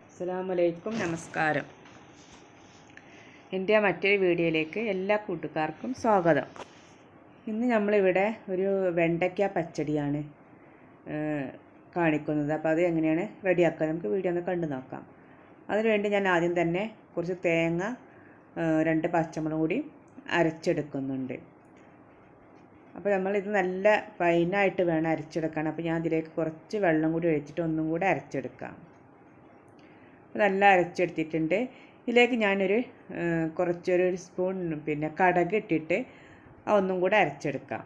അസ്സലാമലൈക്കും, നമസ്കാരം. എൻ്റെ മറ്റൊരു വീഡിയോയിലേക്ക് എല്ലാ കൂട്ടുകാർക്കും സ്വാഗതം. ഇന്ന് നമ്മളിവിടെ ഒരു വെണ്ടയ്ക്ക പച്ചടിയാണ് കാണിക്കുന്നത്. അപ്പോൾ അത് എങ്ങനെയാണ് റെഡിയാക്കുക നമുക്ക് വീഡിയോ ഒന്ന് കണ്ടു നോക്കാം. അതിനുവേണ്ടി ഞാൻ ആദ്യം തന്നെ കുറച്ച് തേങ്ങ 2 പച്ചമുളക് കൂടി അരച്ചെടുക്കുന്നുണ്ട്. അപ്പോൾ നമ്മളിത് നല്ല ഫൈനായിട്ട് വേണം അരച്ചെടുക്കാൻ. അപ്പോൾ ഞാൻ ഇതിലേക്ക് കുറച്ച് വെള്ളം കൂടി ഒഴിച്ചിട്ട് ഒന്നും കൂടി അരച്ചെടുക്കാം. നല്ല അരച്ചെടുത്തിട്ടുണ്ട്. ഇതിലേക്ക് ഞാനൊരു കുറച്ചൊരു സ്പൂൺ കടക് ഇട്ടിട്ട് ഒന്നും കൂടെ അരച്ചെടുക്കാം.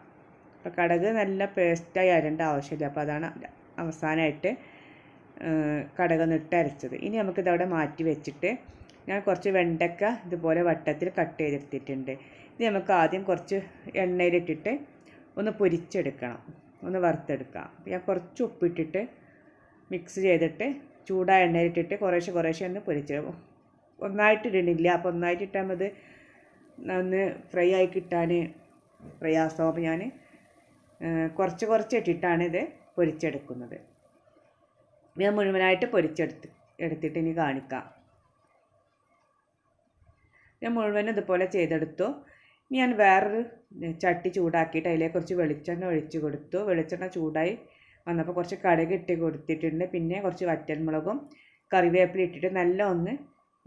അപ്പോൾ കടക് നല്ല പേസ്റ്റായി അരേണ്ട ആവശ്യമില്ല. അപ്പോൾ അതാണ് അവസാനമായിട്ട് കടകൊന്നിട്ട് അരച്ചത്. ഇനി നമുക്കിതവിടെ മാറ്റി വെച്ചിട്ട് ഞാൻ കുറച്ച് വെണ്ടയ്ക്ക ഇതുപോലെ വട്ടത്തിൽ കട്ട് ചെയ്തെടുത്തിട്ടുണ്ട്. ഇത് നമുക്ക് ആദ്യം കുറച്ച് എണ്ണയിലിട്ടിട്ട് ഒന്ന് പൊരിച്ചെടുക്കണം, ഒന്ന് വറുത്തെടുക്കാം. ഞാൻ കുറച്ച് ഉപ്പിട്ടിട്ട് മിക്സ് ചെയ്തിട്ട് ചൂടായ എണ്ണയിലിട്ടിട്ട് കുറേശ്ശെ ഒന്ന് പൊരിച്ചെടുക്കും. ഒന്നായിട്ട് ഇടണില്ല, അപ്പോൾ ഒന്നായിട്ട് ഇട്ടാൽ അത് ഒന്ന് ഫ്രൈ ആയി കിട്ടാൻ പ്രയാസവും. അപ്പോൾ ഞാൻ കുറച്ച് ഇട്ടിട്ടാണ് ഇത് പൊരിച്ചെടുക്കുന്നത്. ഞാൻ മുഴുവനായിട്ട് എടുത്തിട്ട് ഇനി കാണിക്കാം. ഞാൻ മുഴുവനും ഇതുപോലെ ചെയ്തെടുത്തു. ഇനി ഞാൻ വേറൊരു ചട്ടി ചൂടാക്കിയിട്ട് അതിലേക്ക് കുറച്ച് വെളിച്ചെണ്ണ ഒഴിച്ച് കൊടുത്തു. വെളിച്ചെണ്ണ ചൂടായി വന്നപ്പോൾ കുറച്ച് കടുക് ഇട്ട് കൊടുത്തിട്ടുണ്ട്. പിന്നെ കുറച്ച് വറ്റൽമുളകും കറിവേപ്പില ഇട്ടിട്ട് നല്ല ഒന്ന്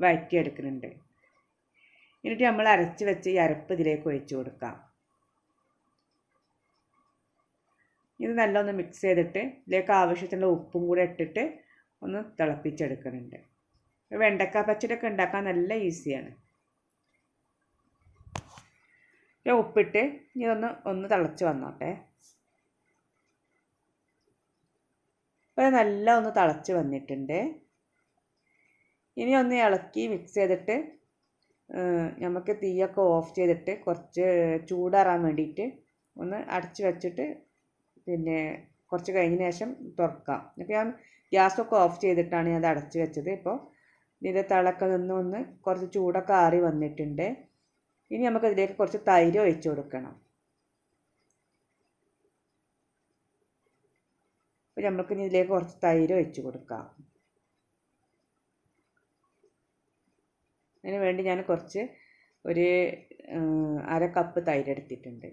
വഴറ്റിയെടുക്കുന്നുണ്ട്. എന്നിട്ട് നമ്മൾ അരച്ച് വെച്ച് ഈ അരപ്പ് ഇതിലേക്ക് ഒഴിച്ച് കൊടുക്കാം. ഇത് നല്ല ഒന്ന് മിക്സ് ചെയ്തിട്ട് ഇതിലേക്ക് ആവശ്യത്തിനുള്ള ഉപ്പും കൂടെ ഇട്ടിട്ട് ഒന്ന് തിളപ്പിച്ചെടുക്കുന്നുണ്ട്. വെണ്ടക്ക പച്ചടിയൊക്കെ ഉണ്ടാക്കാൻ നല്ല ഈസിയാണ്. ഉപ്പിട്ട് ഇനി ഒന്ന് തിളച്ച് വന്നോട്ടെ. അപ്പോൾ നല്ല ഒന്ന് തിളച്ച് വന്നിട്ടുണ്ട്. ഇനി ഒന്ന് ഇളക്കി മിക്സ് ചെയ്തിട്ട് നമുക്ക് തീയൊക്കെ ഓഫ് ചെയ്തിട്ട് കുറച്ച് ചൂടാറാൻ വേണ്ടിയിട്ട് ഒന്ന് അടച്ച് വെച്ചിട്ട് കുറച്ച് കഴിഞ്ഞ ശേഷം തുറക്കാം. അപ്പോൾ ഞാൻ ഗ്യാസൊക്കെ ഓഫ് ചെയ്തിട്ടാണ് ഞാൻ അത് അടച്ച് വെച്ചത്. ഇപ്പോൾ ഇതിൻ്റെ തിളക്കം ഒന്ന് കുറച്ച് ചൂടൊക്കെ ആറി വന്നിട്ടുണ്ട്. ഇനി നമുക്കതിലേക്ക് കുറച്ച് തൈര് ഒഴിച്ച് കൊടുക്കണം. അപ്പോൾ നമുക്ക് ഇനി ഇതിലേക്ക് കുറച്ച് തൈര് ഒഴിച്ച് കൊടുക്കാം. അതിന് വേണ്ടി ഞാൻ ഒരു 1/2 കപ്പ് തൈര് എടുത്തിട്ടുണ്ട്.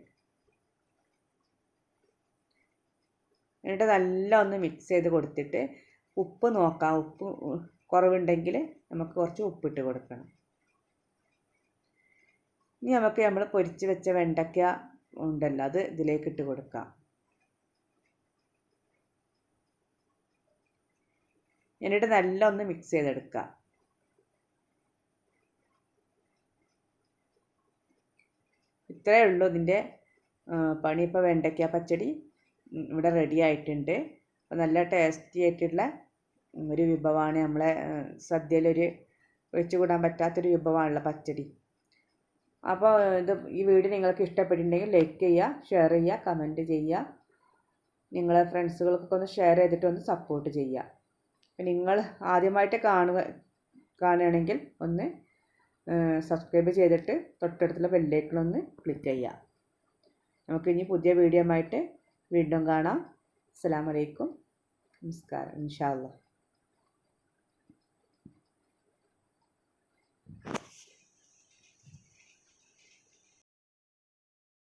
എന്നിട്ട് നല്ല ഒന്ന് മിക്സ് ചെയ്ത് കൊടുത്തിട്ട് ഉപ്പ് നോക്കാം. ഉപ്പ് കുറവുണ്ടെങ്കിൽ നമുക്ക് കുറച്ച് ഉപ്പിട്ട് കൊടുക്കണം. ഇനി നമ്മൾ പൊരിച്ച് വെച്ച വെണ്ടയ്ക്ക ഉണ്ടല്ലോ, അത് ഇതിലേക്ക് ഇട്ട് കൊടുക്കാം. എന്നിട്ട് നല്ല ഒന്ന് മിക്സ് ചെയ്തെടുക്കാം. ഇത്രയേ ഉള്ളൂ ഇതിൻ്റെ പണി. ഇപ്പോൾ വെണ്ടയ്ക്ക പച്ചടി ഇവിടെ റെഡി ആയിട്ടുണ്ട്. അപ്പോൾ നല്ല ടേസ്റ്റി ആയിട്ടുള്ള ഒരു വിഭവമാണ്. നമ്മളെ സദ്യയിലൊരു ഒഴിച്ചുകൂടാൻ പറ്റാത്തൊരു വിഭവമാണല്ലോ പച്ചടി. അപ്പോൾ ഈ വീഡിയോ നിങ്ങൾക്ക് ഇഷ്ടപ്പെട്ടിട്ടുണ്ടെങ്കിൽ ലൈക്ക് ചെയ്യുക, ഷെയർ ചെയ്യുക, കമൻറ്റ് ചെയ്യുക. നിങ്ങളെ ഫ്രണ്ട്സുകൾക്കൊക്കെ ഒന്ന് ഷെയർ ചെയ്തിട്ട് ഒന്ന് സപ്പോർട്ട് ചെയ്യുക. നിങ്ങൾ ആദ്യമായിട്ട് കാണുകയാണെങ്കിൽ ഒന്ന് സബ്സ്ക്രൈബ് ചെയ്തിട്ട് തൊട്ടടുത്തുള്ള ബെല്ലൈക്കൺ ക്ലിക്ക് ചെയ്യുക. നമുക്കിനി പുതിയ വീഡിയോ ആയിട്ട് വീണ്ടും കാണാം. അസ്സലാമു അലൈക്കും, നമസ്കാരം. ഇൻഷാ അല്ലാഹ്.